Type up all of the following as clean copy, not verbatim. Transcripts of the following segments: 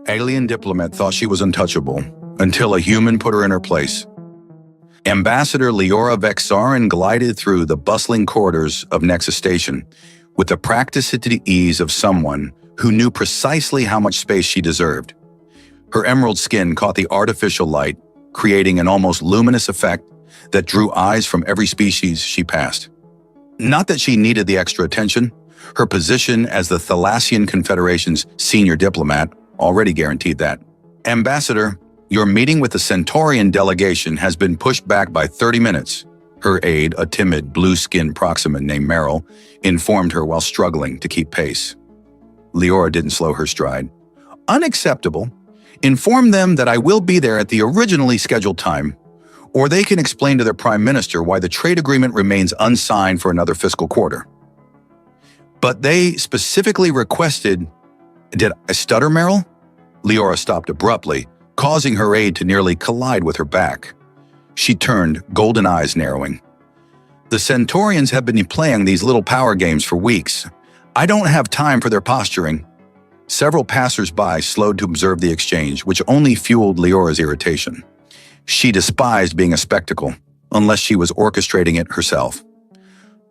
Alien Diplomat thought she was untouchable until a human put her in her place. Ambassador Leora Vexarin glided through the bustling corridors of Nexus Station with the practiced ease of someone who knew precisely how much space she deserved. Her emerald skin caught the artificial light, creating an almost luminous effect that drew eyes from every species she passed. Not that she needed the extra attention. Her position as the Thalassian Confederation's senior diplomat already guaranteed that. Ambassador, your meeting with the Centaurian delegation has been pushed back by 30 minutes. Her aide, a timid, blue-skinned proximate named Meryl, informed her while struggling to keep pace. Leora didn't slow her stride. Unacceptable. Inform them that I will be there at the originally scheduled time, or they can explain to their prime minister why the trade agreement remains unsigned for another fiscal quarter. But they specifically requested... Did I stutter, Meryl? Leora stopped abruptly, causing her aide to nearly collide with her back. She turned, golden eyes narrowing. The Centaurians have been playing these little power games for weeks. I don't have time for their posturing. Several passers-by slowed to observe the exchange, which only fueled Leora's irritation. She despised being a spectacle, unless she was orchestrating it herself.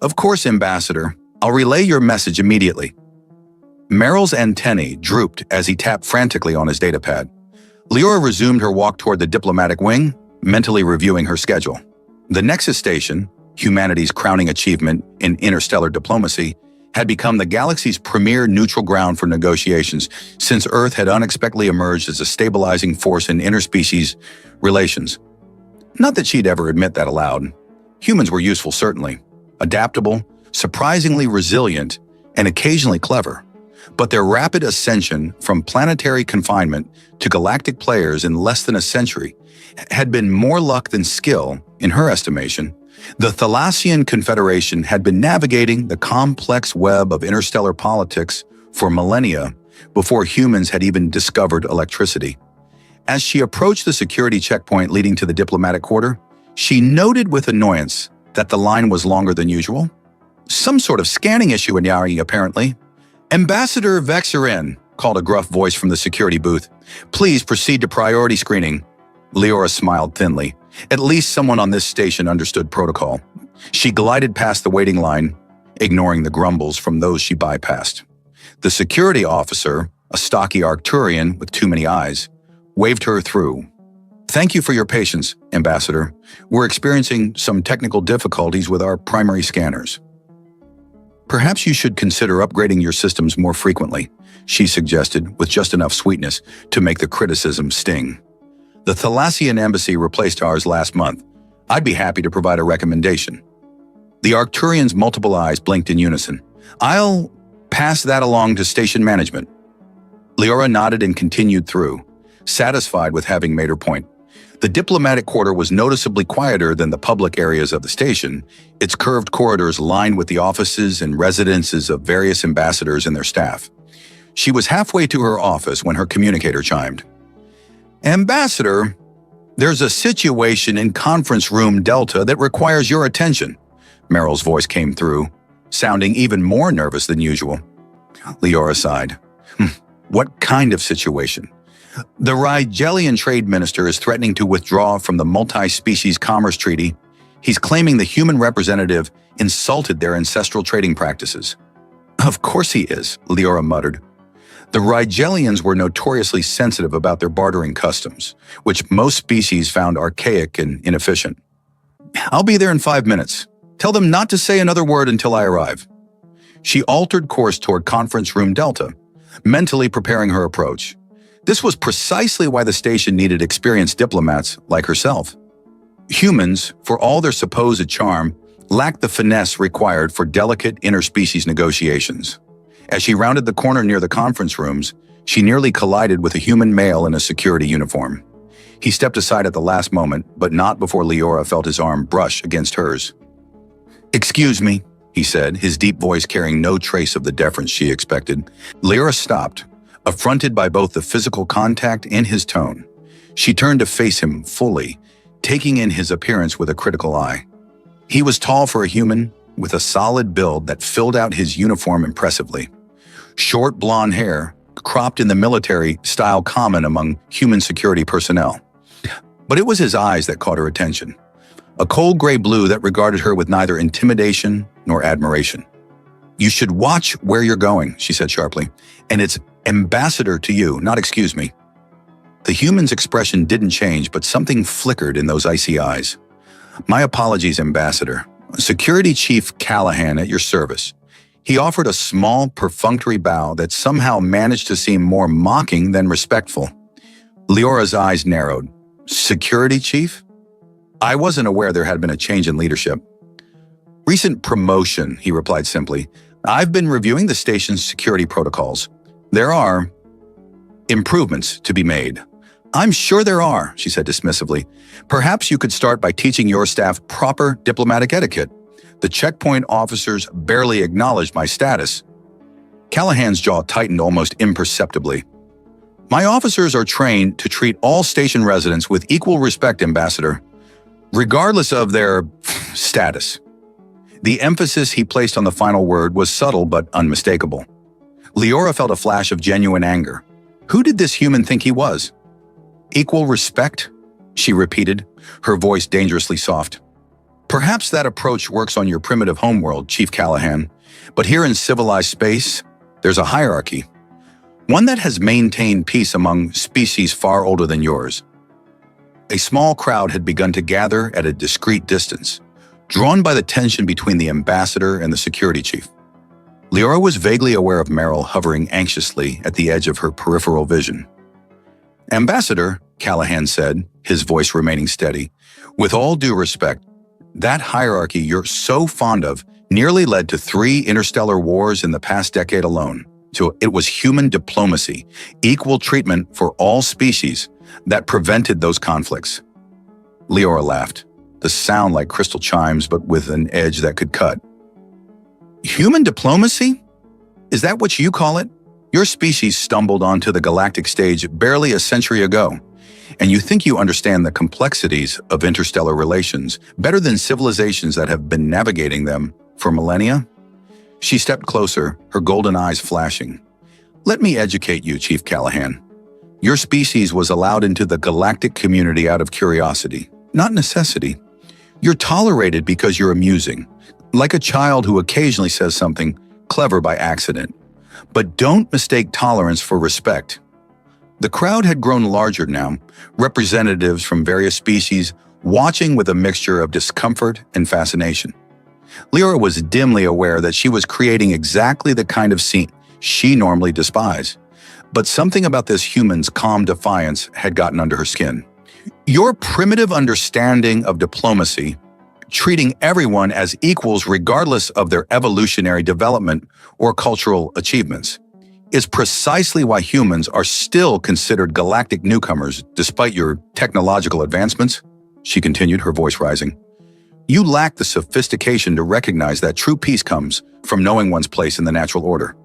Of course, Ambassador, I'll relay your message immediately. Meryl's antennae drooped as he tapped frantically on his datapad. Leora resumed her walk toward the diplomatic wing, mentally reviewing her schedule. The Nexus Station, humanity's crowning achievement in interstellar diplomacy, had become the galaxy's premier neutral ground for negotiations since Earth had unexpectedly emerged as a stabilizing force in interspecies relations. Not that she'd ever admit that aloud. Humans were useful, certainly. Adaptable, surprisingly resilient, and occasionally clever. But their rapid ascension from planetary confinement to galactic players in less than a century had been more luck than skill, in her estimation. The Thalassian Confederation had been navigating the complex web of interstellar politics for millennia before humans had even discovered electricity. As she approached the security checkpoint leading to the diplomatic quarter, she noted with annoyance that the line was longer than usual. Some sort of scanning issue in Yari, apparently. Ambassador Vexarin, called a gruff voice from the security booth. Please proceed to priority screening. Leora smiled thinly. At least someone on this station understood protocol. She glided past the waiting line, ignoring the grumbles from those she bypassed. The security officer, a stocky Arcturian with too many eyes, waved her through. Thank you for your patience, Ambassador. We're experiencing some technical difficulties with our primary scanners. Perhaps you should consider upgrading your systems more frequently, she suggested with just enough sweetness to make the criticism sting. The Thalassian embassy replaced ours last month. I'd be happy to provide a recommendation. The Arcturian's multiple eyes blinked in unison. I'll pass that along to station management. Leora nodded and continued through, satisfied with having made her point. The diplomatic quarter was noticeably quieter than the public areas of the station, its curved corridors lined with the offices and residences of various ambassadors and their staff. She was halfway to her office when her communicator chimed. Ambassador, there's a situation in Conference Room Delta that requires your attention. Meryl's voice came through, sounding even more nervous than usual. Leora sighed. What kind of situation? The Rigelian trade minister is threatening to withdraw from the multi-species commerce treaty. He's claiming the human representative insulted their ancestral trading practices. Of course he is, Leora muttered. The Rigelians were notoriously sensitive about their bartering customs, which most species found archaic and inefficient. I'll be there in 5 minutes. Tell them not to say another word until I arrive. She altered course toward Conference Room Delta, mentally preparing her approach. This was precisely why the station needed experienced diplomats like herself. Humans, for all their supposed charm, lacked the finesse required for delicate interspecies negotiations. As she rounded the corner near the conference rooms, she nearly collided with a human male in a security uniform. He stepped aside at the last moment, but not before Leora felt his arm brush against hers. Excuse me, he said, his deep voice carrying no trace of the deference she expected. Leora stopped, affronted by both the physical contact and his tone. She turned to face him fully, taking in his appearance with a critical eye. He was tall for a human, with a solid build that filled out his uniform impressively. Short blonde hair, cropped in the military style common among human security personnel. But it was his eyes that caught her attention, a cold gray blue that regarded her with neither intimidation nor admiration. "You should watch where you're going," she said sharply, "and it's ambassador to you, not excuse me." The human's expression didn't change, but something flickered in those icy eyes. "My apologies, Ambassador. Security Chief Callahan at your service." He offered a small, perfunctory bow that somehow managed to seem more mocking than respectful. Leora's eyes narrowed. "Security Chief?" "I wasn't aware there had been a change in leadership." "Recent promotion," he replied simply. "I've been reviewing the station's security protocols. There are improvements to be made." "I'm sure there are," she said dismissively. "Perhaps you could start by teaching your staff proper diplomatic etiquette. The checkpoint officers barely acknowledged my status." Callahan's jaw tightened almost imperceptibly. "My officers are trained to treat all station residents with equal respect, Ambassador, regardless of their status." The emphasis he placed on the final word was subtle but unmistakable. Leora felt a flash of genuine anger. Who did this human think he was? "Equal respect?" she repeated, her voice dangerously soft. "Perhaps that approach works on your primitive homeworld, Chief Callahan, but here in civilized space, there's a hierarchy. One that has maintained peace among species far older than yours." A small crowd had begun to gather at a discreet distance, drawn by the tension between the ambassador and the security chief. Leora was vaguely aware of Merrill hovering anxiously at the edge of her peripheral vision. "Ambassador," Callahan said, his voice remaining steady, "with all due respect, that hierarchy you're so fond of nearly led to 3 interstellar wars in the past decade alone. So it was human diplomacy, equal treatment for all species, that prevented those conflicts." Leora laughed, the sound like crystal chimes but with an edge that could cut. "Human diplomacy? Is that what you call it? Your species stumbled onto the galactic stage barely a century ago, and you think you understand the complexities of interstellar relations better than civilizations that have been navigating them for millennia?" She stepped closer, her golden eyes flashing. "Let me educate you, Chief Callahan. Your species was allowed into the galactic community out of curiosity, not necessity. You're tolerated because you're amusing, like a child who occasionally says something clever by accident. But don't mistake tolerance for respect." The crowd had grown larger now, representatives from various species watching with a mixture of discomfort and fascination. Leora was dimly aware that she was creating exactly the kind of scene she normally despised, but something about this human's calm defiance had gotten under her skin. "Your primitive understanding of diplomacy, treating everyone as equals regardless of their evolutionary development or cultural achievements, is precisely why humans are still considered galactic newcomers despite your technological advancements," she continued, her voice rising. "You lack the sophistication to recognize that true peace comes from knowing one's place in the natural order."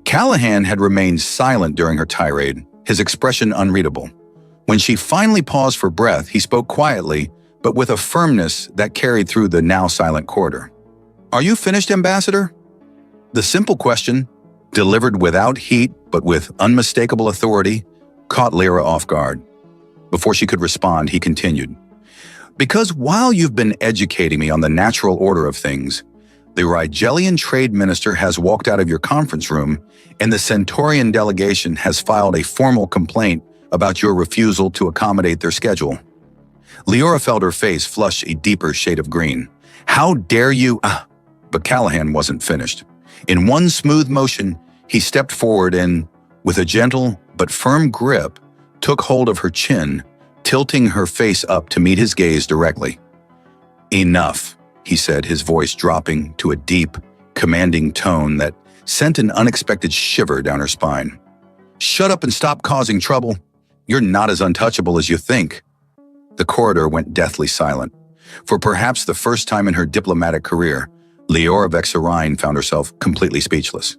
Callahan had remained silent during her tirade, his expression unreadable. When she finally paused for breath, he spoke quietly, but with a firmness that carried through the now silent corridor. "Are you finished, Ambassador?" The simple question, delivered without heat but with unmistakable authority, caught Leora off guard. Before she could respond, he continued, "Because while you've been educating me on the natural order of things, the Rigelian Trade Minister has walked out of your conference room, and the Centaurian delegation has filed a formal complaint about your refusal to accommodate their schedule." Leora felt her face flush a deeper shade of green. "How dare you—" But Callahan wasn't finished. In one smooth motion, he stepped forward and, with a gentle but firm grip, took hold of her chin, tilting her face up to meet his gaze directly. "Enough," he said, his voice dropping to a deep, commanding tone that sent an unexpected shiver down her spine. "Shut up and stop causing trouble. You're not as untouchable as you think." The corridor went deathly silent. For perhaps the first time in her diplomatic career, Leora Vexarine found herself completely speechless.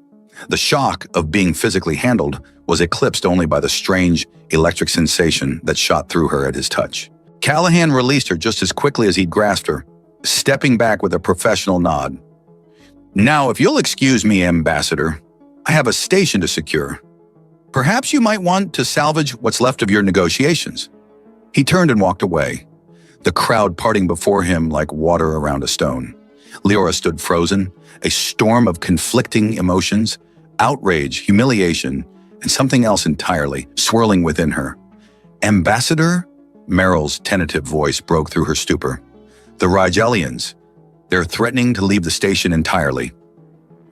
The shock of being physically handled was eclipsed only by the strange, electric sensation that shot through her at his touch. Callahan released her just as quickly as he'd grasped her, stepping back with a professional nod. "Now, if you'll excuse me, Ambassador, I have a station to secure." Perhaps you might want to salvage what's left of your negotiations." He turned and walked away, the crowd parting before him like water around a stone. Leora stood frozen, a storm of conflicting emotions, outrage, humiliation, and something else entirely swirling within her. "Ambassador?" Meryl's tentative voice broke through her stupor. "The Rigelians. They're threatening to leave the station entirely."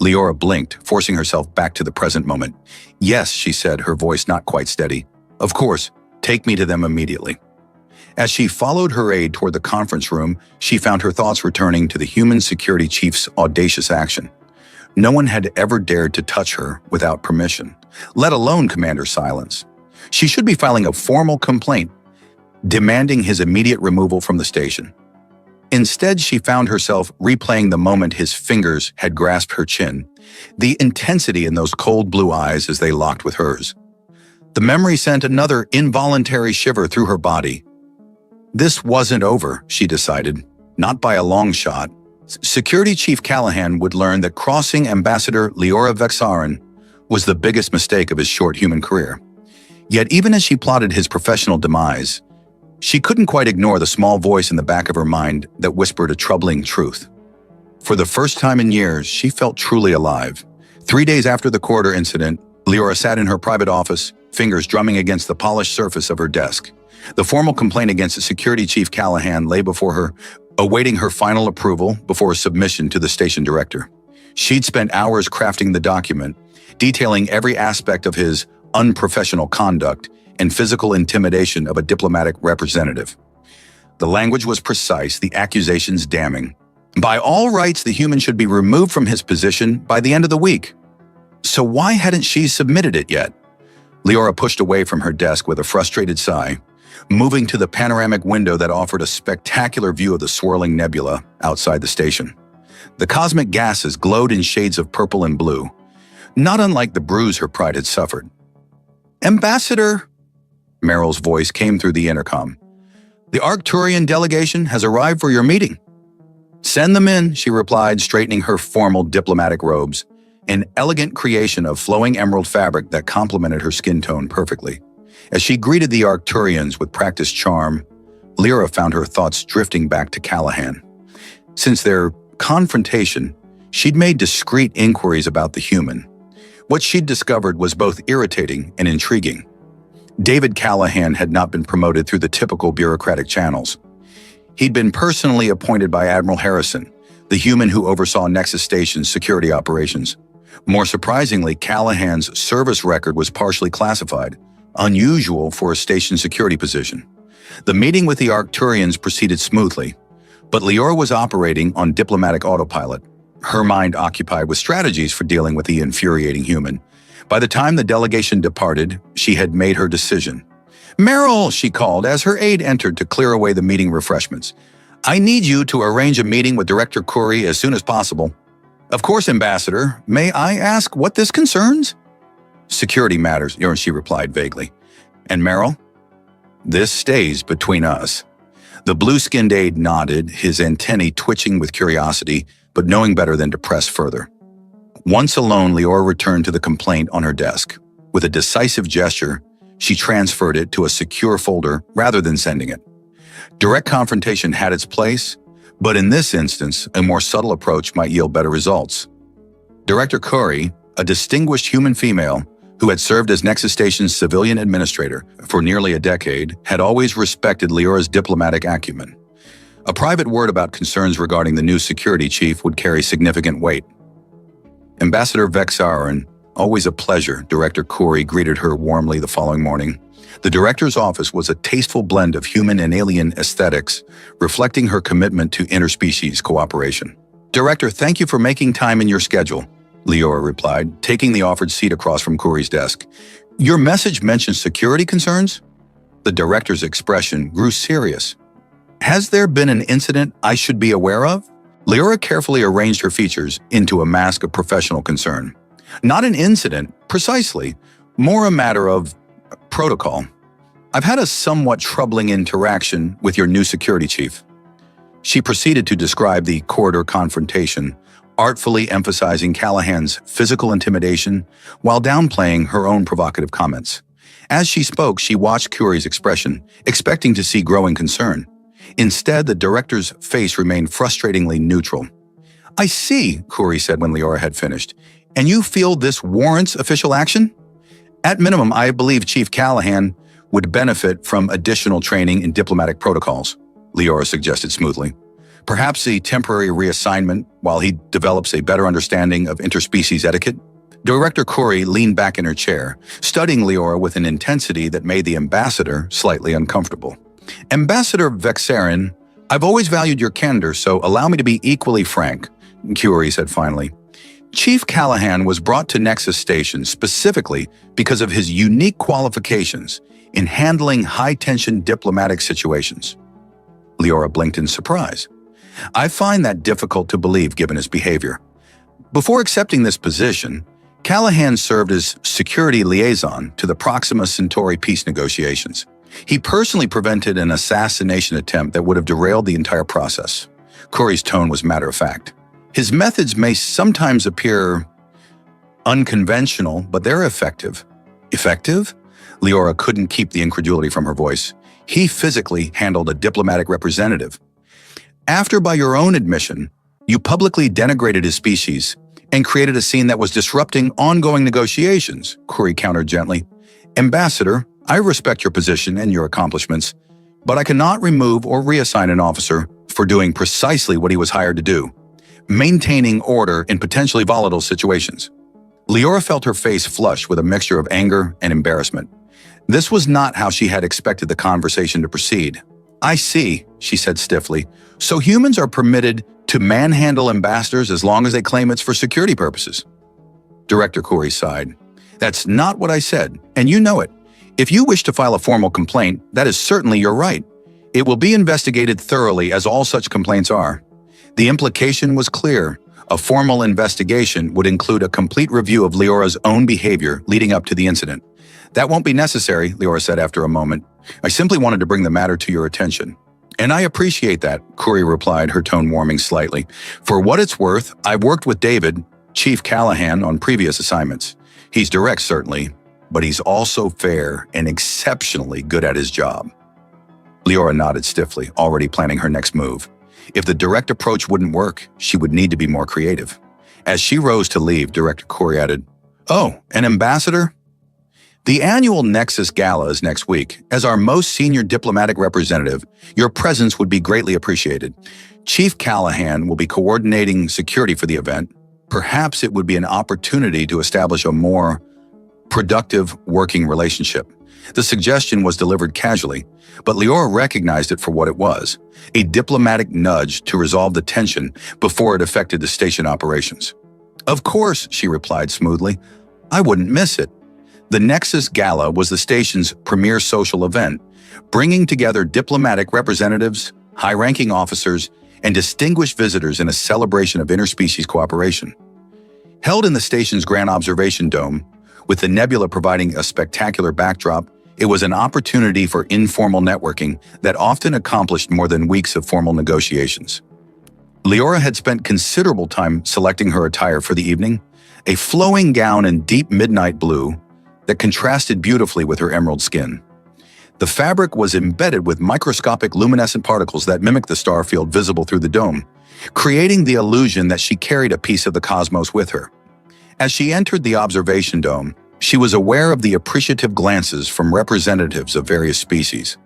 Leora blinked, forcing herself back to the present moment. "Yes," she said, her voice not quite steady. "Of course, take me to them immediately." As she followed her aide toward the conference room, she found her thoughts returning to the human security chief's audacious action. No one had ever dared to touch her without permission, let alone command her silence. She should be filing a formal complaint, demanding his immediate removal from the station. Instead, she found herself replaying the moment his fingers had grasped her chin, the intensity in those cold blue eyes as they locked with hers. The memory sent another involuntary shiver through her body. This wasn't over, she decided, not by a long shot. Security Chief Callahan would learn that crossing Ambassador Leora Vexarin was the biggest mistake of his short human career. Yet even as she plotted his professional demise, she couldn't quite ignore the small voice in the back of her mind that whispered a troubling truth. For the first time in years, she felt truly alive. 3 days after the corridor incident, Leora sat in her private office, fingers drumming against the polished surface of her desk. The formal complaint against Security Chief Callahan lay before her, awaiting her final approval before submission to the station director. She'd spent hours crafting the document, detailing every aspect of his unprofessional conduct and physical intimidation of a diplomatic representative. The language was precise, the accusations damning. By all rights, the human should be removed from his position by the end of the week. So why hadn't she submitted it yet? Leora pushed away from her desk with a frustrated sigh, moving to the panoramic window that offered a spectacular view of the swirling nebula outside the station. The cosmic gases glowed in shades of purple and blue, not unlike the bruise her pride had suffered. "Ambassador," Meryl's voice came through the intercom. "The Arcturian delegation has arrived for your meeting." "Send them in," she replied, straightening her formal diplomatic robes, an elegant creation of flowing emerald fabric that complemented her skin tone perfectly. As she greeted the Arcturians with practiced charm, Leora found her thoughts drifting back to Callahan. Since their confrontation, she'd made discreet inquiries about the human. What she'd discovered was both irritating and intriguing. David Callahan had not been promoted through the typical bureaucratic channels. He'd been personally appointed by Admiral Harrison, the human who oversaw Nexus Station's security operations. More surprisingly, Callahan's service record was partially classified, unusual for a station security position. The meeting with the Arcturians proceeded smoothly, but Leora was operating on diplomatic autopilot, her mind occupied with strategies for dealing with the infuriating human. By the time the delegation departed, she had made her decision. "Meryl," she called as her aide entered to clear away the meeting refreshments. "I need you to arrange a meeting with Director Curry as soon as possible." "Of course, Ambassador. May I ask what this concerns?" "Security matters," she replied vaguely. "And Meryl?" "This stays between us." The blue-skinned aide nodded, his antennae twitching with curiosity, but knowing better than to press further. Once alone, Leora returned to the complaint on her desk. With a decisive gesture, she transferred it to a secure folder rather than sending it. Direct confrontation had its place, but in this instance, a more subtle approach might yield better results. Director Curry, a distinguished human female who had served as Nexus Station's civilian administrator for nearly a decade, had always respected Leora's diplomatic acumen. A private word about concerns regarding the new security chief would carry significant weight. Ambassador Vexarin, always a pleasure, Director Curry greeted her warmly the following morning. The director's office was a tasteful blend of human and alien aesthetics, reflecting her commitment to interspecies cooperation. "Director, thank you for making time in your schedule," Leora replied, taking the offered seat across from Curry's desk. "Your message mentions security concerns?" The director's expression grew serious. "Has there been an incident I should be aware of?" Leora carefully arranged her features into a mask of professional concern. "Not an incident, precisely. More a matter of protocol. I've had a somewhat troubling interaction with your new security chief." She proceeded to describe the corridor confrontation, artfully emphasizing Callahan's physical intimidation while downplaying her own provocative comments. As she spoke, she watched Curie's expression, expecting to see growing concern. Instead, the director's face remained frustratingly neutral. "I see," Curie said when Leora had finished. "And you feel this warrants official action?" "At minimum, I believe Chief Callahan would benefit from additional training in diplomatic protocols," Leora suggested smoothly. "Perhaps a temporary reassignment while he develops a better understanding of interspecies etiquette." Director Curie leaned back in her chair, studying Leora with an intensity that made the ambassador slightly uncomfortable. "Ambassador Vexarin, I've always valued your candor, so allow me to be equally frank," Curie said finally. "Chief Callahan was brought to Nexus Station specifically because of his unique qualifications in handling high-tension diplomatic situations." Leora blinked in surprise. "I find that difficult to believe given his behavior. Before accepting this position, Callahan served as security liaison to the Proxima Centauri peace negotiations. He personally prevented an assassination attempt that would have derailed the entire process." Curie's tone was matter-of-fact. "His methods may sometimes appear unconventional, but they're effective." "Effective?" Leora couldn't keep the incredulity from her voice. "He physically handled a diplomatic representative. After, by your own admission, you publicly denigrated his species and created a scene that was disrupting ongoing negotiations," Curie countered gently. "Ambassador, I respect your position and your accomplishments, but I cannot remove or reassign an officer for doing precisely what he was hired to do, maintaining order in potentially volatile situations." Leora felt her face flush with a mixture of anger and embarrassment. This was not how she had expected the conversation to proceed. "I see," she said stiffly. "So humans are permitted to manhandle ambassadors as long as they claim it's for security purposes?" Director Curie sighed. "That's not what I said, and you know it. If you wish to file a formal complaint, that is certainly your right. It will be investigated thoroughly, as all such complaints are." The implication was clear. A formal investigation would include a complete review of Leora's own behavior leading up to the incident. "That won't be necessary," Leora said after a moment. "I simply wanted to bring the matter to your attention." "And I appreciate that," Curie replied, her tone warming slightly. "For what it's worth, I've worked with David, Chief Callahan, on previous assignments. He's direct, certainly, but he's also fair and exceptionally good at his job." Leora nodded stiffly, already planning her next move. If the direct approach wouldn't work, she would need to be more creative. As she rose to leave, Director Curie added, "Oh, an ambassador? The annual Nexus Gala is next week. As our most senior diplomatic representative, your presence would be greatly appreciated. Chief Callahan will be coordinating security for the event. Perhaps it would be an opportunity to establish a more productive working relationship." The suggestion was delivered casually, but Leora recognized it for what it was, a diplomatic nudge to resolve the tension before it affected the station operations. "Of course," she replied smoothly. "I wouldn't miss it." The Nexus Gala was the station's premier social event, bringing together diplomatic representatives, high-ranking officers, and distinguished visitors in a celebration of interspecies cooperation. Held in the station's Grand Observation Dome, with the nebula providing a spectacular backdrop, it was an opportunity for informal networking that often accomplished more than weeks of formal negotiations. Leora had spent considerable time selecting her attire for the evening, a flowing gown in deep midnight blue that contrasted beautifully with her emerald skin. The fabric was embedded with microscopic luminescent particles that mimicked the star field visible through the dome, creating the illusion that she carried a piece of the cosmos with her. As she entered the observation dome, she was aware of the appreciative glances from representatives of various species.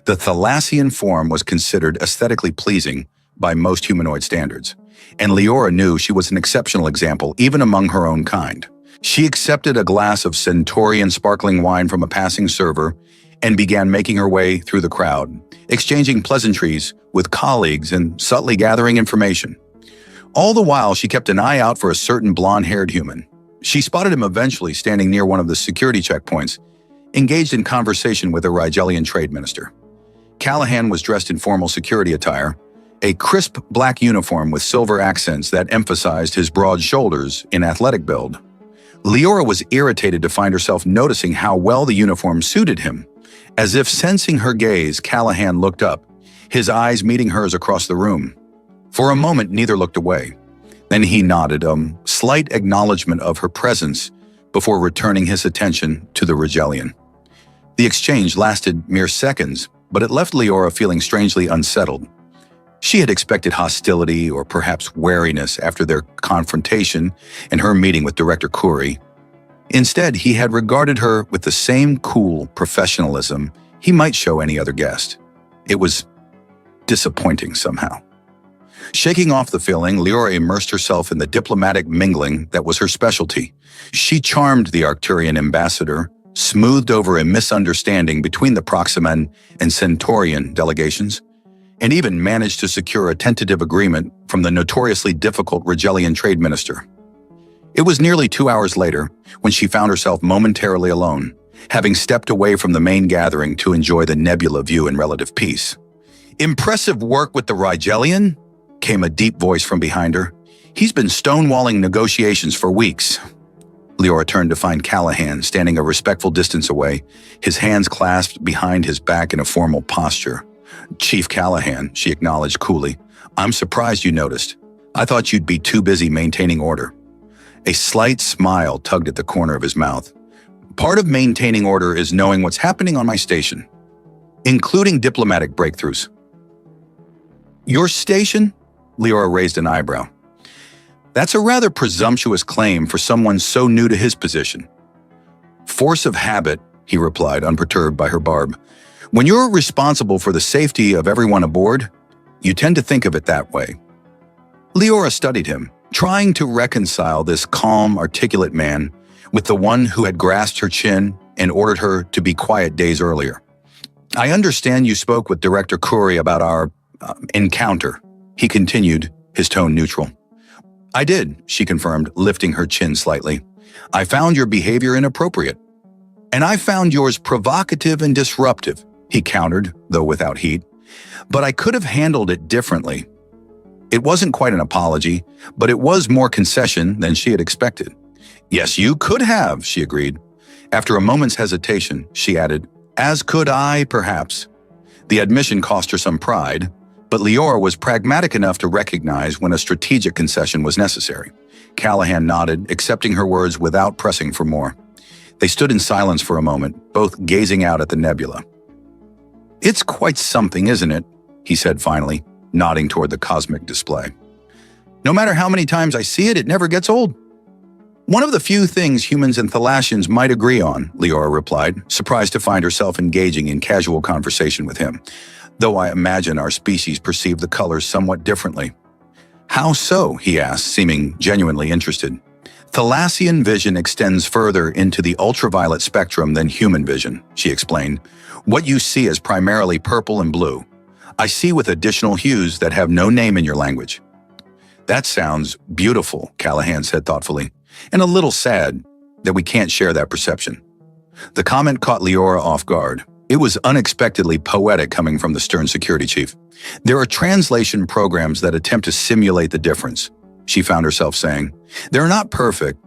The Thalassian form was considered aesthetically pleasing by most humanoid standards, and Leora knew she was an exceptional example even among her own kind. She accepted a glass of Centaurian sparkling wine from a passing server and began making her way through the crowd, exchanging pleasantries with colleagues and subtly gathering information. All the while, she kept an eye out for a certain blonde-haired human. She spotted him eventually standing near one of the security checkpoints, engaged in conversation with a Rigelian trade minister. Callahan was dressed in formal security attire, a crisp black uniform with silver accents that emphasized his broad shoulders in athletic build. Leora was irritated to find herself noticing how well the uniform suited him. As if sensing her gaze, Callahan looked up, his eyes meeting hers across the room. For a moment, neither looked away. Then he nodded, a slight acknowledgement of her presence before returning his attention to the Rigelian. The exchange lasted mere seconds, but it left Leora feeling strangely unsettled. She had expected hostility or perhaps wariness after their confrontation and her meeting with Director Khoury. Instead, he had regarded her with the same cool professionalism he might show any other guest. It was disappointing somehow. Shaking off the feeling, Leora immersed herself in the diplomatic mingling that was her specialty. She charmed the Arcturian ambassador, smoothed over a misunderstanding between the Proximan and Centaurian delegations, and even managed to secure a tentative agreement from the notoriously difficult Rigelian trade minister. It was nearly 2 hours later when she found herself momentarily alone, having stepped away from the main gathering to enjoy the nebula view in relative peace. "Impressive work with the Rigelian?" came a deep voice from behind her. "He's been stonewalling negotiations for weeks." Leora turned to find Callahan standing a respectful distance away, his hands clasped behind his back in a formal posture. "Chief Callahan," she acknowledged coolly, "I'm surprised you noticed. I thought you'd be too busy maintaining order." A slight smile tugged at the corner of his mouth. "Part of maintaining order is knowing what's happening on my station, including diplomatic breakthroughs." "Your station?" Leora raised an eyebrow. "That's a rather presumptuous claim for someone so new to his position." "Force of habit," he replied, unperturbed by her barb. "When you're responsible for the safety of everyone aboard, you tend to think of it that way." Leora studied him, trying to reconcile this calm, articulate man with the one who had grasped her chin and ordered her to be quiet days earlier. "I understand you spoke with Director Khoury about our encounter," he continued, his tone neutral. "I did," she confirmed, lifting her chin slightly. "I found your behavior inappropriate." "And I found yours provocative and disruptive," he countered, though without heat. "But I could have handled it differently." It wasn't quite an apology, but it was more concession than she had expected. "Yes, you could have," she agreed. After a moment's hesitation, she added, "As could I, perhaps." The admission cost her some pride, but Leora was pragmatic enough to recognize when a strategic concession was necessary. Callahan nodded, accepting her words without pressing for more. They stood in silence for a moment, both gazing out at the nebula. "It's quite something, isn't it?" he said finally, nodding toward the cosmic display. "No matter how many times I see it, it never gets old." "One of the few things humans and Thalassians might agree on," Leora replied, surprised to find herself engaging in casual conversation with him, "though I imagine our species perceive the colors somewhat differently." "How so?" he asked, seeming genuinely interested. "Thalassian vision extends further into the ultraviolet spectrum than human vision," she explained. "What you see is primarily purple and blue. I see with additional hues that have no name in your language." "That sounds beautiful," Callahan said thoughtfully, "and a little sad that we can't share that perception." The comment caught Leora off guard. It was unexpectedly poetic coming from the stern security chief. "There are translation programs that attempt to simulate the difference," she found herself saying. "They're not perfect,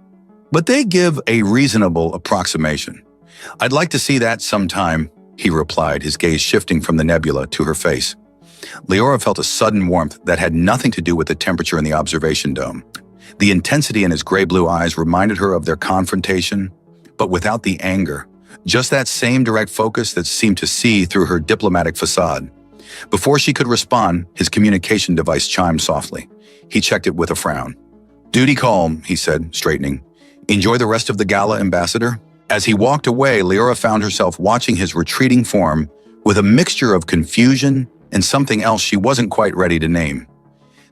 but they give a reasonable approximation. I'd like to see that sometime," he replied, his gaze shifting from the nebula to her face. Leora felt a sudden warmth that had nothing to do with the temperature in the observation dome. The intensity in his gray-blue eyes reminded her of their confrontation, but without the anger. Just that same direct focus that seemed to see through her diplomatic facade. Before she could respond, his communication device chimed softly. He checked it with a frown. "Duty call," he said, straightening. "Enjoy the rest of the gala, Ambassador." As he walked away, Leora found herself watching his retreating form with a mixture of confusion and something else she wasn't quite ready to name.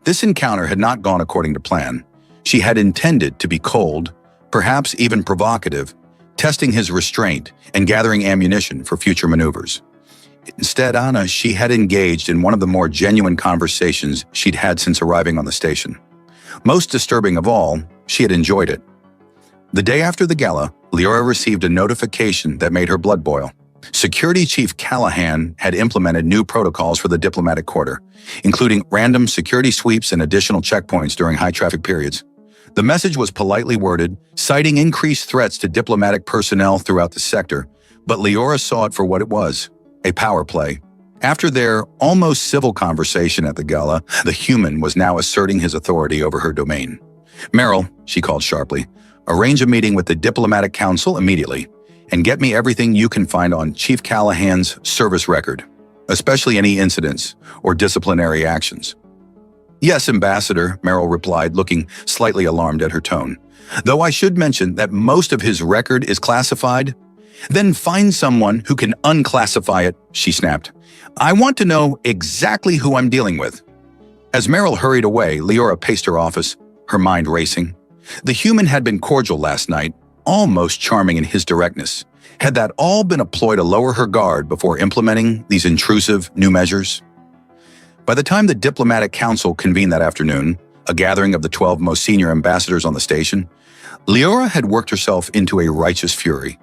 This encounter had not gone according to plan. She had intended to be cold, perhaps even provocative, testing his restraint and gathering ammunition for future maneuvers. Instead, she had engaged in one of the more genuine conversations she'd had since arriving on the station. Most disturbing of all, she had enjoyed it. The day after the gala, Leora received a notification that made her blood boil. Security Chief Callahan had implemented new protocols for the diplomatic quarter, including random security sweeps and additional checkpoints during high-traffic periods. The message was politely worded, citing increased threats to diplomatic personnel throughout the sector, but Leora saw it for what it was, a power play, After their almost civil conversation at the gala, the human was now asserting his authority over her domain. "Meryl," she called sharply, "arrange a meeting with the Diplomatic Council immediately, and get me everything you can find on Chief Callahan's service record, especially any incidents or disciplinary actions." "Yes, Ambassador," Meryl replied, looking slightly alarmed at her tone. "Though I should mention that most of his record is classified." "Then find someone who can unclassify it," she snapped. "I want to know exactly who I'm dealing with." As Meryl hurried away, Leora paced her office, her mind racing. The human had been cordial last night, almost charming in his directness. Had that all been a ploy to lower her guard before implementing these intrusive new measures? By the time the Diplomatic Council convened that afternoon, a gathering of the 12 most senior ambassadors on the station, Leora had worked herself into a righteous fury.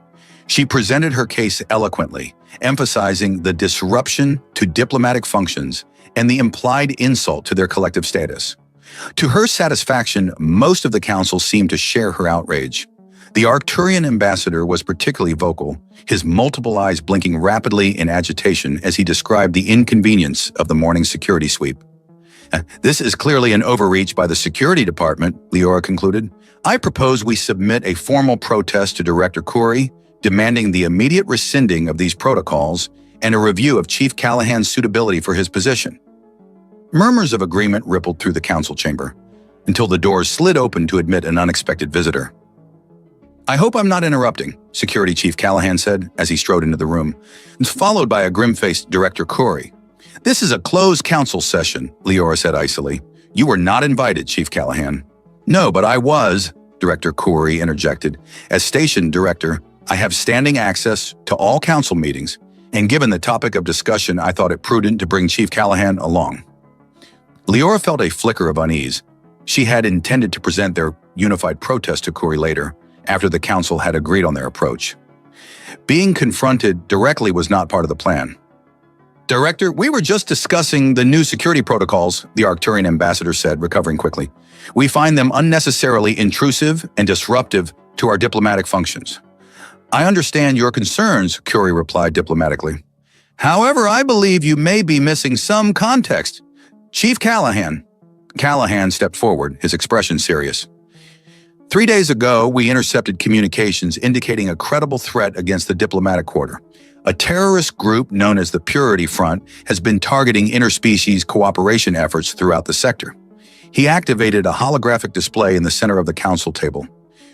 She presented her case eloquently, emphasizing the disruption to diplomatic functions and the implied insult to their collective status. To her satisfaction, most of the council seemed to share her outrage. The Arcturian ambassador was particularly vocal, his multiple eyes blinking rapidly in agitation as he described the inconvenience of the morning security sweep. "This is clearly an overreach by the security department," Leora concluded. "I propose we submit a formal protest to Director Corey, demanding the immediate rescinding of these protocols and a review of Chief Callahan's suitability for his position." Murmurs of agreement rippled through the council chamber, until the doors slid open to admit an unexpected visitor. "I hope I'm not interrupting," Security Chief Callahan said as he strode into the room, followed by a grim-faced Director Corey. "This is a closed council session," Leora said icily. "You were not invited, Chief Callahan." "No, but I was," Director Corey interjected. "As station director, I have standing access to all council meetings, and given the topic of discussion, I thought it prudent to bring Chief Callahan along." Leora felt a flicker of unease. She had intended to present their unified protest to Corey later, after the council had agreed on their approach. Being confronted directly was not part of the plan. "Director, we were just discussing the new security protocols," the Arcturian ambassador said, recovering quickly. "We find them unnecessarily intrusive and disruptive to our diplomatic functions." "I understand your concerns," Corey replied diplomatically. "However, I believe you may be missing some context. Chief Callahan." Callahan stepped forward, his expression serious. "3 days ago, we intercepted communications indicating a credible threat against the diplomatic quarter. A terrorist group known as the Purity Front has been targeting interspecies cooperation efforts throughout the sector." He activated a holographic display in the center of the council table,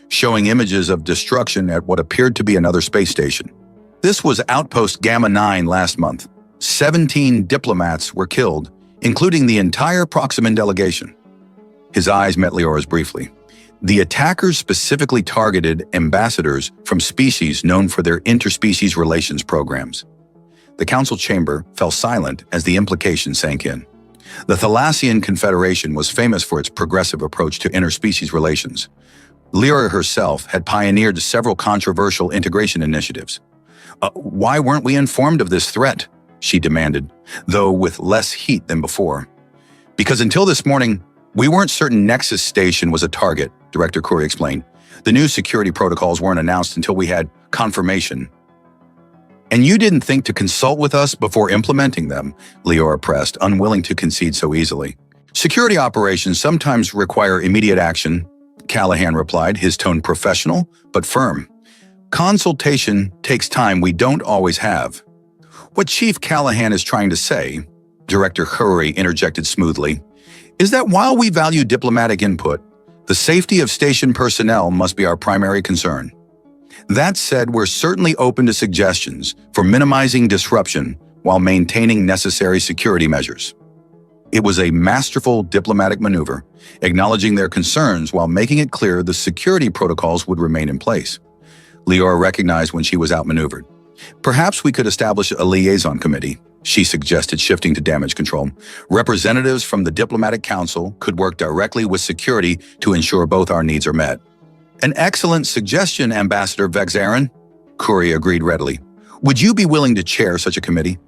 showing images of destruction at what appeared to be another space station. "This was Outpost Gamma 9 last month. 17 diplomats were killed, including the entire Proximan delegation." His eyes met Leora's briefly. The attackers specifically targeted ambassadors from species known for their interspecies relations programs. The council chamber fell silent as the implication sank in. The Thalassian Confederation was famous for its progressive approach to interspecies relations. Leora herself had pioneered several controversial integration initiatives. "Why weren't we informed of this threat?" she demanded, though with less heat than before. "Because until this morning, we weren't certain Nexus Station was a target," Director Corey explained. "The new security protocols weren't announced until we had confirmation." "And you didn't think to consult with us before implementing them," Leora pressed, unwilling to concede so easily. "Security operations sometimes require immediate action," Callahan replied, his tone professional but firm. "Consultation takes time we don't always have." "What Chief Callahan is trying to say," Director Corey interjected smoothly, "is that while we value diplomatic input, the safety of station personnel must be our primary concern. That said, we're certainly open to suggestions for minimizing disruption while maintaining necessary security measures." It was a masterful diplomatic maneuver, acknowledging their concerns while making it clear the security protocols would remain in place. Leora recognized when she was outmaneuvered. "Perhaps we could establish a liaison committee," she suggested, shifting to damage control. "Representatives from the Diplomatic Council could work directly with security to ensure both our needs are met." "An excellent suggestion, Ambassador Vexarin," Corey agreed readily. "Would you be willing to chair such a committee?"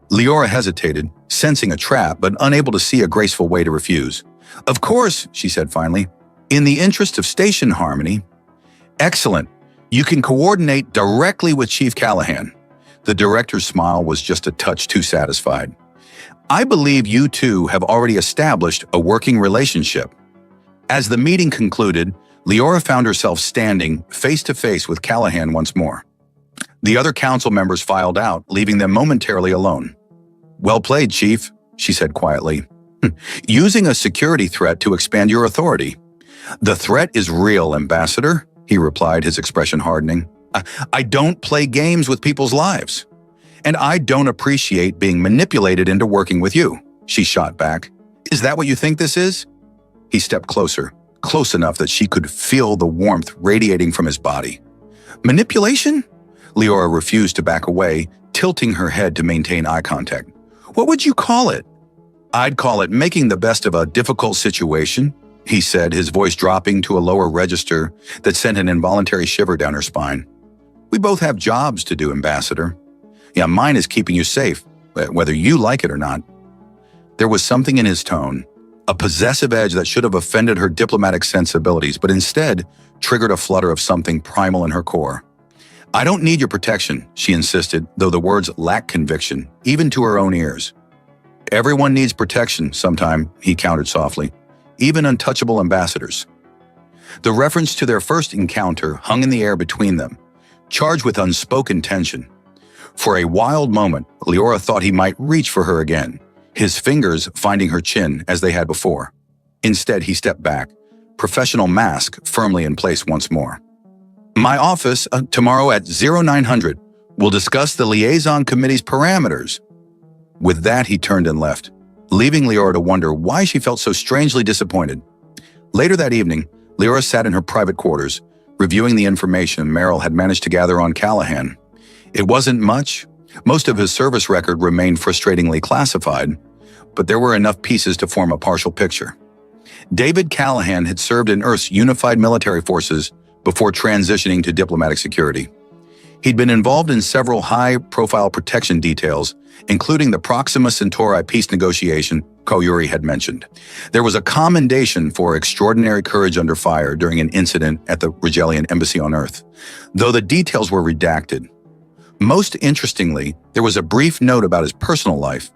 Leora hesitated, sensing a trap but unable to see a graceful way to refuse. "Of course," she said finally, "in the interest of station harmony." "Excellent. You can coordinate directly with Chief Callahan. The director's smile was just a touch too satisfied. "I believe you two have already established a working relationship." As the meeting concluded, Leora found herself standing face-to-face with Callahan once more. The other council members filed out, leaving them momentarily alone. "Well played, Chief," she said quietly. "Using a security threat to expand your authority." "The threat is real, Ambassador," he replied, his expression hardening. I don't play games with people's lives. And I don't appreciate being manipulated into working with you," she shot back. "Is that what you think this is?" He stepped closer, close enough that she could feel the warmth radiating from his body. "Manipulation?" Leora refused to back away, tilting her head to maintain eye contact. "What would you call it?" "I'd call it making the best of a difficult situation," he said, his voice dropping to a lower register that sent an involuntary shiver down her spine. "We both have jobs to do, Ambassador. Yeah, mine is keeping you safe, whether you like it or not." There was something in his tone, a possessive edge that should have offended her diplomatic sensibilities, but instead triggered a flutter of something primal in her core. "I don't need your protection," she insisted, though the words lacked conviction, even to her own ears. "Everyone needs protection sometime," he countered softly, "even untouchable ambassadors." The reference to their first encounter hung in the air between them, charged with unspoken tension. For a wild moment, Leora thought he might reach for her again, his fingers finding her chin as they had before. Instead, he stepped back, professional mask firmly in place once more. "My office, tomorrow at 0900. We'll discuss the liaison committee's parameters." With that, he turned and left, leaving Leora to wonder why she felt so strangely disappointed. Later that evening, Leora sat in her private quarters, reviewing the information Merrill had managed to gather on Callahan. It wasn't much. Most of his service record remained frustratingly classified, but there were enough pieces to form a partial picture. David Callahan had served in Earth's unified military forces before transitioning to diplomatic security. He'd been involved in several high-profile protection details, including the Proxima Centauri peace negotiation Koyuri had mentioned. There was a commendation for extraordinary courage under fire during an incident at the Rigelian embassy on Earth, though the details were redacted. Most interestingly, there was a brief note about his personal life.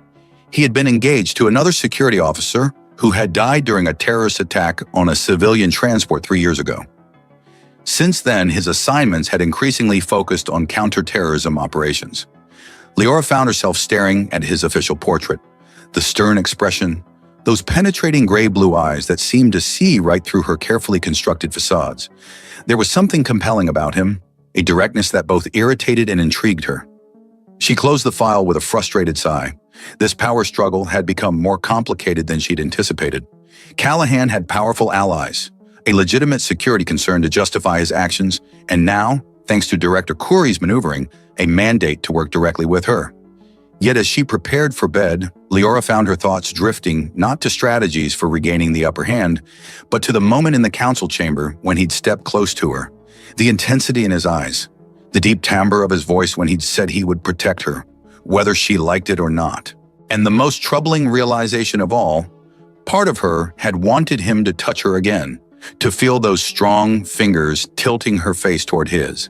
He had been engaged to another security officer who had died during a terrorist attack on a civilian transport 3 years ago. Since then, his assignments had increasingly focused on counterterrorism operations. Leora found herself staring at his official portrait, the stern expression, those penetrating gray-blue eyes that seemed to see right through her carefully constructed facades. There was something compelling about him, a directness that both irritated and intrigued her. She closed the file with a frustrated sigh. This power struggle had become more complicated than she'd anticipated. Callahan had powerful allies, a legitimate security concern to justify his actions, and now, thanks to Director Khoury's maneuvering, a mandate to work directly with her. Yet as she prepared for bed, Leora found her thoughts drifting not to strategies for regaining the upper hand, but to the moment in the council chamber when he'd stepped close to her, the intensity in his eyes, the deep timbre of his voice when he'd said he would protect her, whether she liked it or not. And the most troubling realization of all, part of her had wanted him to touch her again, to feel those strong fingers tilting her face toward his.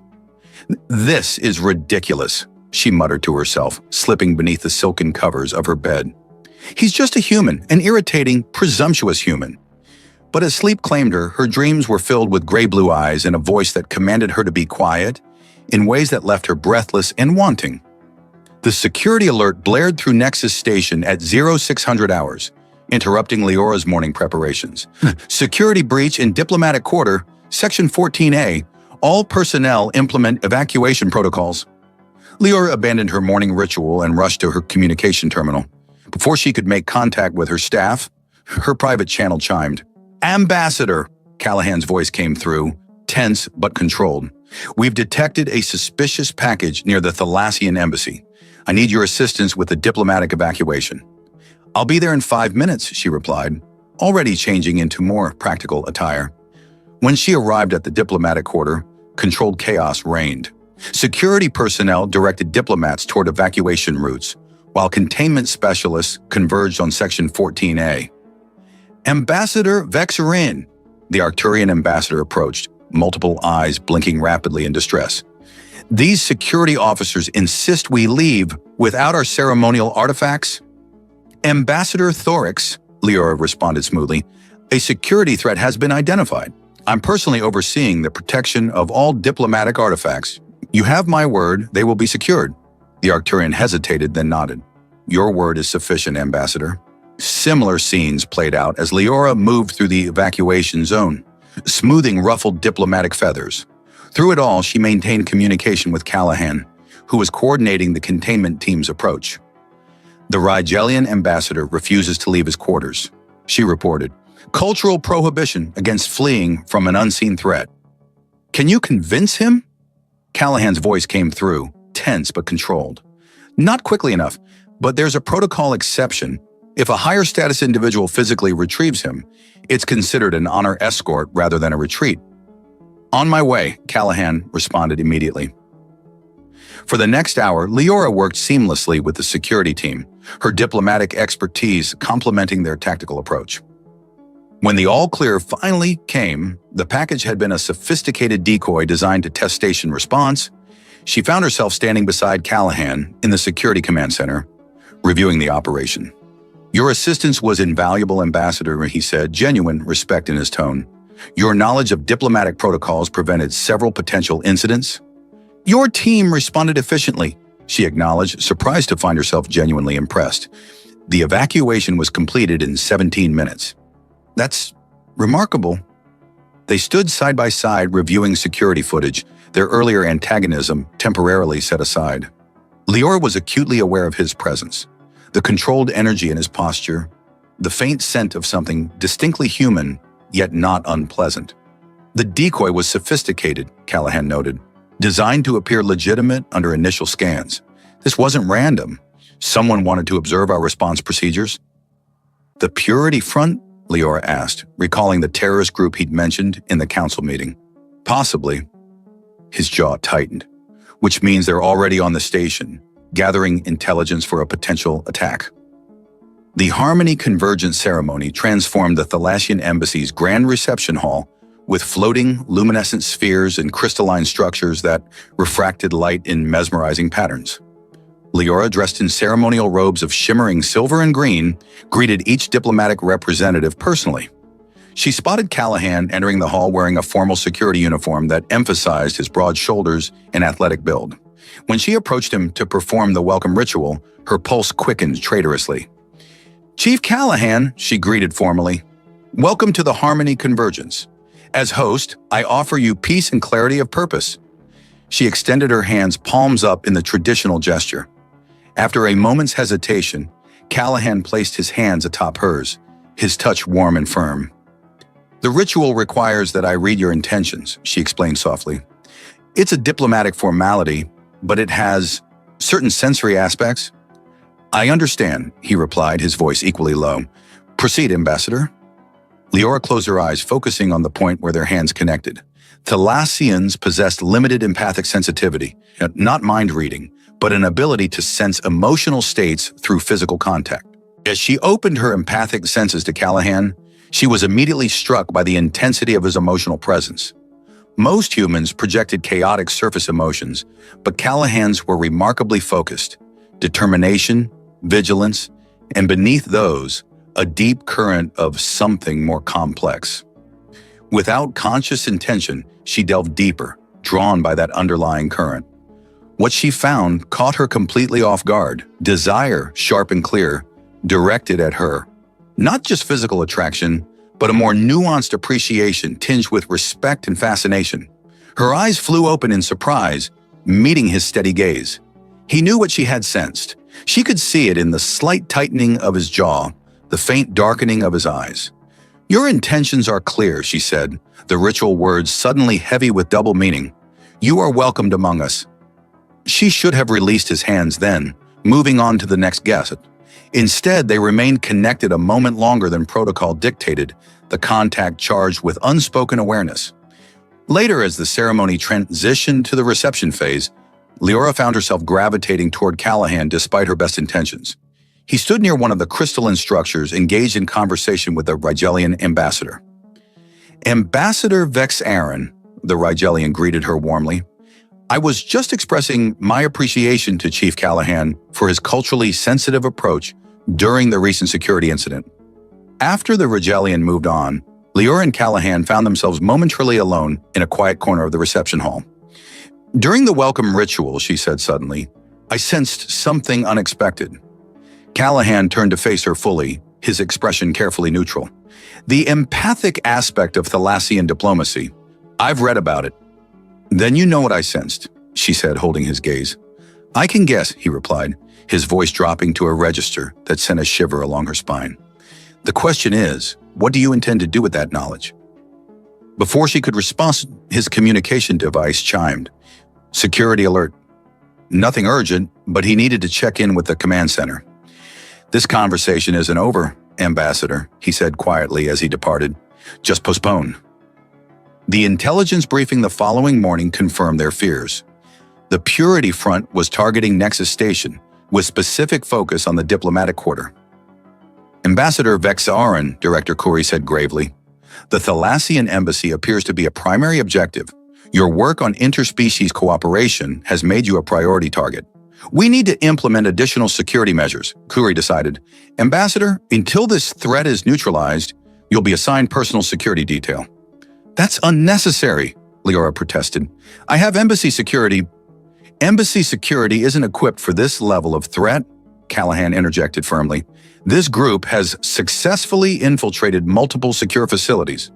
"This is ridiculous," she muttered to herself, slipping beneath the silken covers of her bed. "He's just a human, an irritating, presumptuous human." But as sleep claimed her, her dreams were filled with gray-blue eyes and a voice that commanded her to be quiet, in ways that left her breathless and wanting. The security alert blared through Nexus Station at 0600 hours, interrupting Leora's morning preparations. "Security breach in Diplomatic Quarter, Section 14A. All personnel implement evacuation protocols." Leora abandoned her morning ritual and rushed to her communication terminal. Before she could make contact with her staff, her private channel chimed. "Ambassador," Callahan's voice came through, tense but controlled. "We've detected a suspicious package near the Thalassian embassy. I need your assistance with the diplomatic evacuation." "I'll be there in 5 minutes," she replied, already changing into more practical attire. When she arrived at the diplomatic quarter, controlled chaos reigned. Security personnel directed diplomats toward evacuation routes, while containment specialists converged on Section 14A. "Ambassador Vexerin," the Arcturian ambassador approached, multiple eyes blinking rapidly in distress. These security officers insist we leave without our ceremonial artifacts? Ambassador Thorix, Leora responded smoothly, a security threat has been identified. I'm personally overseeing the protection of all diplomatic artifacts. You have my word, they will be secured. The Arcturian hesitated, then nodded. Your word is sufficient, Ambassador. Similar scenes played out as Leora moved through the evacuation zone, smoothing ruffled diplomatic feathers. Through it all, she maintained communication with Callahan, who was coordinating the containment team's approach. The Rigelian ambassador refuses to leave his quarters, she reported. Cultural prohibition against fleeing from an unseen threat. Can you convince him? Callahan's voice came through, tense but controlled. Not quickly enough, but there's a protocol exception. If a higher status individual physically retrieves him, it's considered an honor escort rather than a retreat. On my way, Callahan responded immediately. For the next hour, Leora worked seamlessly with the security team, her diplomatic expertise complementing their tactical approach. When the all-clear finally came, the package had been a sophisticated decoy designed to test station response. She found herself standing beside Callahan in the security command center, reviewing the operation. Your assistance was invaluable, Ambassador, he said, genuine respect in his tone. Your knowledge of diplomatic protocols prevented several potential incidents. Your team responded efficiently, she acknowledged, surprised to find herself genuinely impressed. The evacuation was completed in 17 minutes. That's remarkable. They stood side by side reviewing security footage, their earlier antagonism temporarily set aside. Leora was acutely aware of his presence, the controlled energy in his posture, the faint scent of something distinctly human, yet not unpleasant. The decoy was sophisticated, Callahan noted, designed to appear legitimate under initial scans. This wasn't random. Someone wanted to observe our response procedures. The Purity Front? Leora asked, recalling the terrorist group he'd mentioned in the council meeting. Possibly. His jaw tightened, which means they're already on the station, gathering intelligence for a potential attack. The Harmony Convergence ceremony transformed the Thalassian embassy's grand reception hall with floating, luminescent spheres and crystalline structures that refracted light in mesmerizing patterns. Leora, dressed in ceremonial robes of shimmering silver and green, greeted each diplomatic representative personally. She spotted Callahan entering the hall wearing a formal security uniform that emphasized his broad shoulders and athletic build. When she approached him to perform the welcome ritual, her pulse quickened traitorously. Chief Callahan, she greeted formally. Welcome to the Harmony Convergence. As host, I offer you peace and clarity of purpose. She extended her hands palms up in the traditional gesture. After a moment's hesitation, Callahan placed his hands atop hers, his touch warm and firm. The ritual requires that I read your intentions, she explained softly. It's a diplomatic formality, but it has certain sensory aspects. I understand, he replied, his voice equally low. Proceed, Ambassador. Leora closed her eyes, focusing on the point where their hands connected. Thalassians possessed limited empathic sensitivity, not mind reading, but an ability to sense emotional states through physical contact. As she opened her empathic senses to Callahan, she was immediately struck by the intensity of his emotional presence. Most humans projected chaotic surface emotions, but Callahan's were remarkably focused. Determination, vigilance, and beneath those, a deep current of something more complex. Without conscious intention, she delved deeper, drawn by that underlying current. What she found caught her completely off guard. Desire, sharp and clear, directed at her. Not just physical attraction, but a more nuanced appreciation tinged with respect and fascination. Her eyes flew open in surprise, meeting his steady gaze. He knew what she had sensed. She could see it in the slight tightening of his jaw, the faint darkening of his eyes. Your intentions are clear, she said, the ritual words suddenly heavy with double meaning. You are welcomed among us. She should have released his hands then, moving on to the next guest. Instead, they remained connected a moment longer than protocol dictated, the contact charged with unspoken awareness. Later, as the ceremony transitioned to the reception phase, Leora found herself gravitating toward Callahan despite her best intentions. He stood near one of the crystalline structures, engaged in conversation with the Rigelian ambassador. Ambassador Vex Aaron, the Rigelian greeted her warmly. I was just expressing my appreciation to Chief Callahan for his culturally sensitive approach during the recent security incident. After the Rigelian moved on, Leora and Callahan found themselves momentarily alone in a quiet corner of the reception hall. During the welcome ritual, she said suddenly, I sensed something unexpected. Callahan turned to face her fully, his expression carefully neutral. The empathic aspect of Thalassian diplomacy. I've read about it. Then you know what I sensed, she said, holding his gaze. I can guess, he replied, his voice dropping to a register that sent a shiver along her spine. The question is, what do you intend to do with that knowledge? Before she could respond, his communication device chimed. Security alert. Nothing urgent, but he needed to check in with the command center. This conversation isn't over, Ambassador, he said quietly as he departed. Just postpone. The intelligence briefing the following morning confirmed their fears. The Purity Front was targeting Nexus Station, with specific focus on the diplomatic quarter. Ambassador Vexarin, Director Kuri said gravely, the Thalassian embassy appears to be a primary objective. Your work on interspecies cooperation has made you a priority target. We need to implement additional security measures, Kuri decided. Ambassador, until this threat is neutralized, you'll be assigned personal security detail. That's unnecessary, Leora protested. I have embassy security. Embassy security isn't equipped for this level of threat, Callahan interjected firmly. This group has successfully infiltrated multiple secure facilities.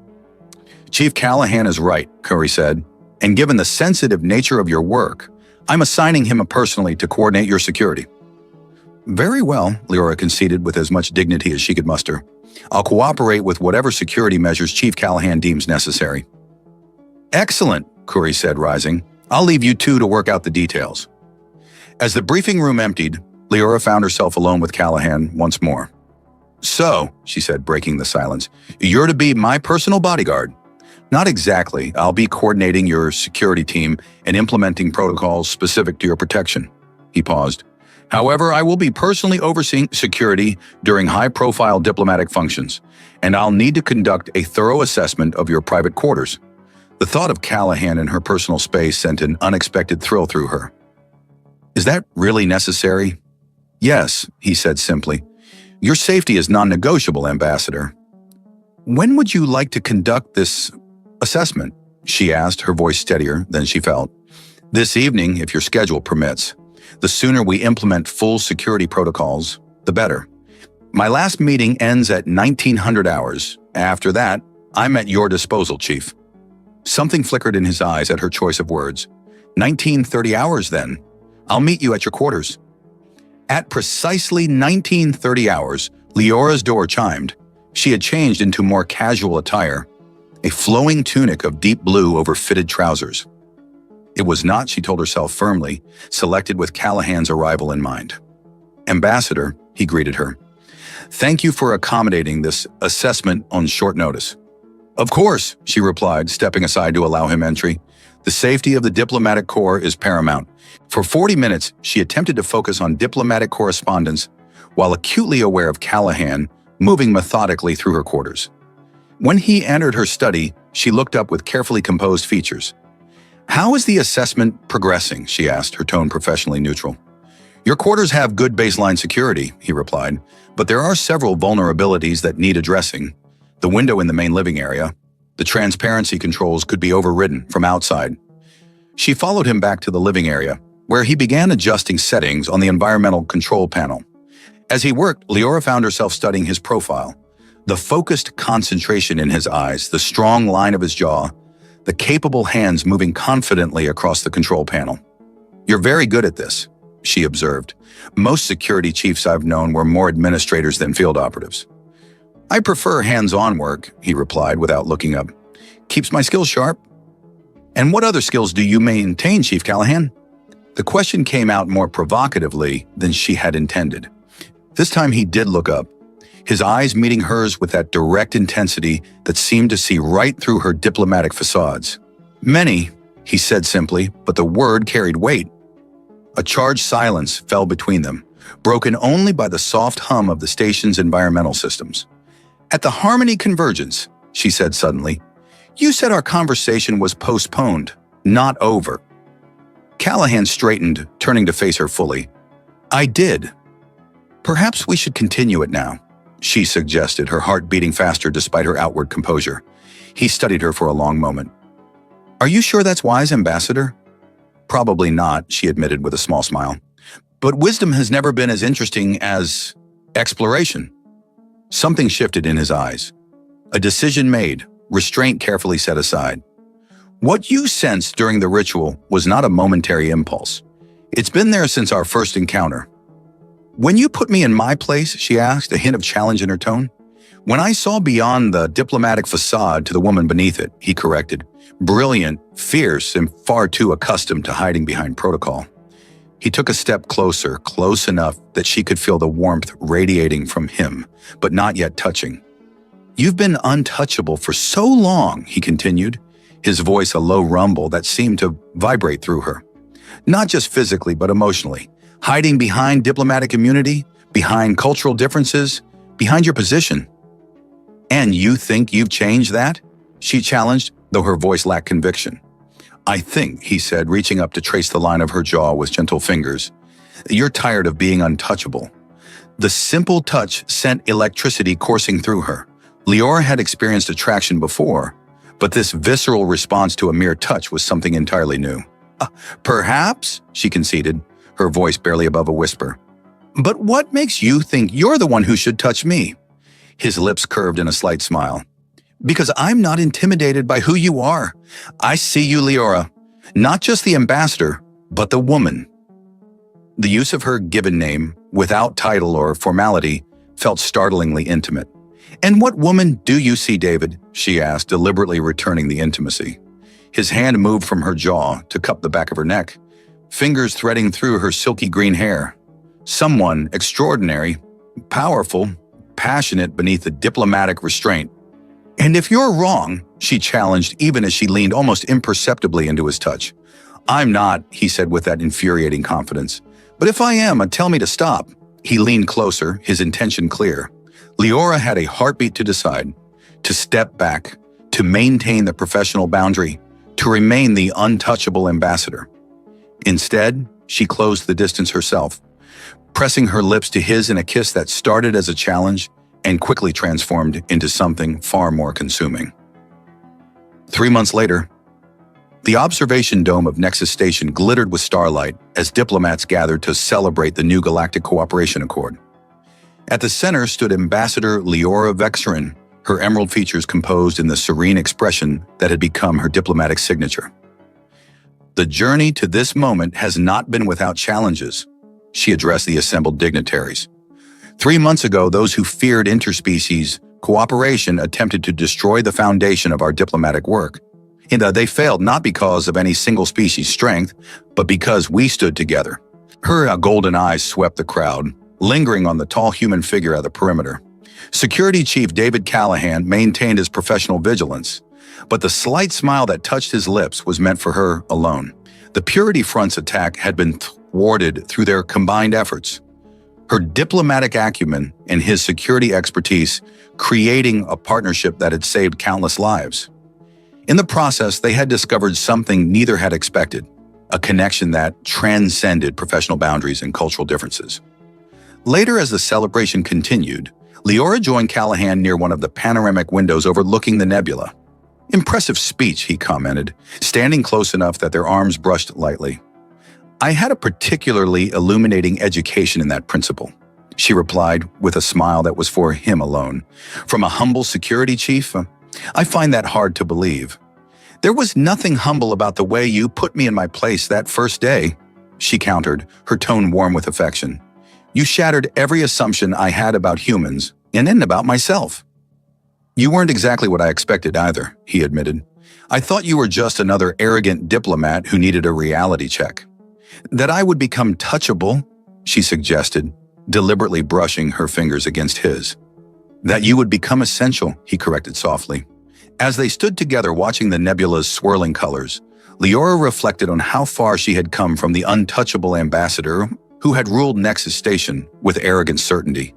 Chief Callahan is right, Kuri said, and given the sensitive nature of your work, I'm assigning him personally to coordinate your security. Very well, Leora conceded with as much dignity as she could muster. I'll cooperate with whatever security measures Chief Callahan deems necessary. Excellent, Kuri said, rising. I'll leave you two to work out the details. As the briefing room emptied, Leora found herself alone with Callahan once more. So, she said, breaking the silence, you're to be my personal bodyguard. Not exactly. I'll be coordinating your security team and implementing protocols specific to your protection. He paused. However, I will be personally overseeing security during high-profile diplomatic functions, and I'll need to conduct a thorough assessment of your private quarters. The thought of Callahan in her personal space sent an unexpected thrill through her. Is that really necessary? Yes, he said simply. Your safety is non-negotiable, Ambassador. When would you like to conduct this assessment? She asked, her voice steadier than she felt. This evening, if your schedule permits. The sooner we implement full security protocols, the better. My last meeting ends at 1900 hours. After that, I'm at your disposal, Chief. Something flickered in his eyes at her choice of words. 1930 hours, then. I'll meet you at your quarters. At precisely 1930 hours, Leora's door chimed. She had changed into more casual attire, a flowing tunic of deep blue over fitted trousers. It was not, she told herself firmly, selected with Callahan's arrival in mind. Ambassador, he greeted her. Thank you for accommodating this assessment on short notice. Of course, she replied, stepping aside to allow him entry. The safety of the diplomatic corps is paramount. For 40 minutes, she attempted to focus on diplomatic correspondence while acutely aware of Callahan moving methodically through her quarters. When he entered her study, she looked up with carefully composed features. How is the assessment progressing? She asked, her tone professionally neutral. Your quarters have good baseline security, he replied, but there are several vulnerabilities that need addressing. The window in the main living area. The transparency controls could be overridden from outside. She followed him back to the living area, where he began adjusting settings on the environmental control panel. As he worked, Leora found herself studying his profile. The focused concentration in his eyes, the strong line of his jaw, the capable hands moving confidently across the control panel. You're very good at this, she observed. Most security chiefs I've known were more administrators than field operatives. I prefer hands-on work, he replied without looking up. Keeps my skills sharp. And what other skills do you maintain, Chief Callahan? The question came out more provocatively than she had intended. This time he did look up, his eyes meeting hers with that direct intensity that seemed to see right through her diplomatic facades. Many, he said simply, but the word carried weight. A charged silence fell between them, broken only by the soft hum of the station's environmental systems. At the Harmony Convergence, she said suddenly, you said our conversation was postponed, not over. Callahan straightened, turning to face her fully. I did. Perhaps we should continue it now, she suggested, her heart beating faster despite her outward composure. He studied her for a long moment. Are you sure that's wise, Ambassador? Probably not, she admitted with a small smile. But wisdom has never been as interesting as exploration. Something shifted in his eyes. A decision made, restraint carefully set aside. What you sensed during the ritual was not a momentary impulse. It's been there since our first encounter. When you put me in my place, she asked, a hint of challenge in her tone. When I saw beyond the diplomatic facade to the woman beneath it, he corrected. Brilliant, fierce, and far too accustomed to hiding behind protocol. He took a step closer, close enough that she could feel the warmth radiating from him, but not yet touching. You've been untouchable for so long, he continued, his voice a low rumble that seemed to vibrate through her. Not just physically, but emotionally. Hiding behind diplomatic immunity, behind cultural differences, behind your position. And you think you've changed that? She challenged, though her voice lacked conviction. I think, he said, reaching up to trace the line of her jaw with gentle fingers. You're tired of being untouchable. The simple touch sent electricity coursing through her. Leora had experienced attraction before, but this visceral response to a mere touch was something entirely new. Perhaps, she conceded, her voice barely above a whisper. But what makes you think you're the one who should touch me? His lips curved in a slight smile. Because I'm not intimidated by who you are. I see you, Leora. Not just the ambassador, but the woman. The use of her given name, without title or formality, felt startlingly intimate. And what woman do you see, David? She asked, deliberately returning the intimacy. His hand moved from her jaw to cup the back of her neck, fingers threading through her silky green hair. Someone extraordinary, powerful, passionate beneath the diplomatic restraint. And if you're wrong, she challenged even as she leaned almost imperceptibly into his touch. I'm not, he said with that infuriating confidence. But if I am, tell me to stop. He leaned closer, his intention clear. Leora had a heartbeat to decide, to step back, to maintain the professional boundary, to remain the untouchable ambassador. Instead, she closed the distance herself, pressing her lips to his in a kiss that started as a challenge and quickly transformed into something far more consuming. 3 months later, the observation dome of Nexus Station glittered with starlight as diplomats gathered to celebrate the new Galactic Cooperation Accord. At the center stood Ambassador Leora Vexarin, her emerald features composed in the serene expression that had become her diplomatic signature. The journey to this moment has not been without challenges, she addressed the assembled dignitaries. 3 months ago, those who feared interspecies cooperation attempted to destroy the foundation of our diplomatic work. They failed not because of any single species' strength, but because we stood together. Her golden eyes swept the crowd, lingering on the tall human figure at the perimeter. Security Chief David Callahan maintained his professional vigilance, but the slight smile that touched his lips was meant for her alone. The Purity Front's attack had been thwarted through their combined efforts. Her diplomatic acumen and his security expertise creating a partnership that had saved countless lives. In the process, they had discovered something neither had expected, a connection that transcended professional boundaries and cultural differences. Later, as the celebration continued, Leora joined Callahan near one of the panoramic windows overlooking the nebula. Impressive speech, he commented, standing close enough that their arms brushed lightly. I had a particularly illuminating education in that principle, she replied with a smile that was for him alone. From a humble security chief? I find that hard to believe. There was nothing humble about the way you put me in my place that first day, she countered, her tone warm with affection. You shattered every assumption I had about humans and then about myself. You weren't exactly what I expected either, he admitted. I thought you were just another arrogant diplomat who needed a reality check. That I would become touchable, she suggested, deliberately brushing her fingers against his. That you would become essential, he corrected softly. As they stood together watching the nebula's swirling colors, Leora reflected on how far she had come from the untouchable ambassador who had ruled Nexus Station with arrogant certainty.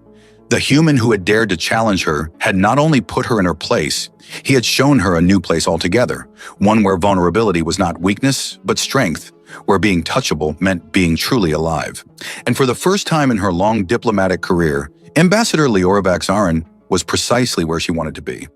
The human who had dared to challenge her had not only put her in her place, he had shown her a new place altogether, one where vulnerability was not weakness, but strength, where being touchable meant being truly alive. And for the first time in her long diplomatic career, Ambassador Leora Vaksarin was precisely where she wanted to be.